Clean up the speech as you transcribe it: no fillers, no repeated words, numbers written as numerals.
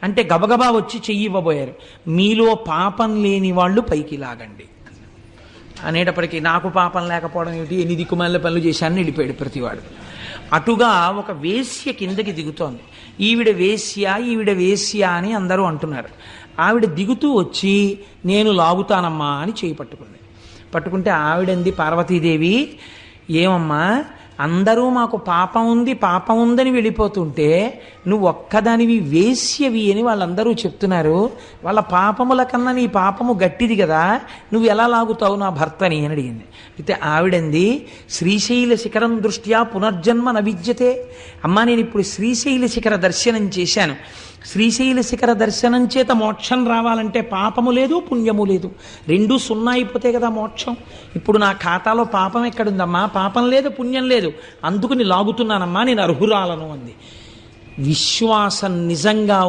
అంటే గబగబా వచ్చి చెయ్యి ఇవ్వబోయారు. మీలో పాపం లేని వాళ్ళు పైకి లాగండి అనేటప్పటికీ నాకు పాపం లేకపోవడం ఏమిటి, ఎన్ని దిక్కుమాల పనులు చేశానని వెళ్ళిపోయాడు ప్రతివాడు. అటుగా ఒక వేశ్య కిందకి దిగుతోంది. ఈవిడ వేశ్య అని అందరూ అంటున్నారు. ఆవిడ దిగుతూ వచ్చి నేను లాగుతానమ్మా అని చేయి పట్టుకుంటే ఆవిడంది పార్వతీదేవి, ఏమమ్మా అందరూ మాకు పాపం ఉందని వెళ్ళిపోతుంటే నువ్వు ఒక్కదానివి వేశ్యవి అని వాళ్ళందరూ చెప్తున్నారు. వాళ్ళ పాపముల కన్నా నీ పాపము గట్టిది కదా, నువ్వు ఎలా లాగుతావు నా భర్తని అని అడిగింది. అయితే ఆవిడంది, శ్రీశైల శిఖరం దృష్ట్యా పునర్జన్మ నవిద్యతే. అమ్మా నేను ఇప్పుడు శ్రీశైల శిఖర దర్శనం చేశాను. శ్రీశైల శిఖర దర్శనం చేత మోక్షం రావాలంటే పాపము లేదు పుణ్యము లేదు, రెండూ సున్నా అయిపోతే కదా మోక్షం. ఇప్పుడు నా ఖాతాలో పాపం ఎక్కడుందమ్మా, పాపం లేదు పుణ్యం లేదు, అందుకుని లాగుతున్నానమ్మా, నేను అర్హురాలను అంది. విశ్వాసం నిజంగా